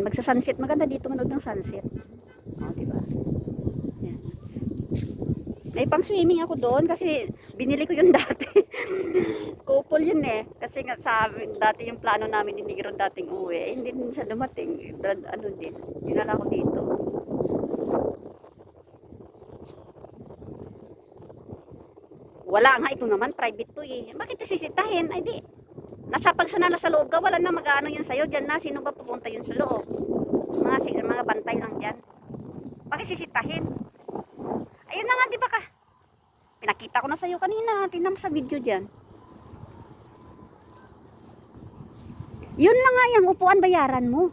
magsa-sunset. Maganda dito manood ng sunset. O, diba? Yan. May pang swimming ako doon kasi binili ko yun dati. Couple yun eh. Kasi nga sa amin, dati yung plano namin ni Negro dating uwi. Eh, hindi din siya dumating. Ano din. Dinala ko dito. Wala nga, ito naman private to eh. Bakit sisitahin? Ay di. Pag siya nasa loob ka, wala na mag-ano yun sa'yo. Diyan na, sino ba pupunta yun sa loob? Mga bantay lang dyan. Bakit sisitahin? Ayun na nga, di ba ka? Pinakita ko na sa'yo kanina. Tingnan mo sa video dyan. Yun lang nga yung upuan, bayaran mo.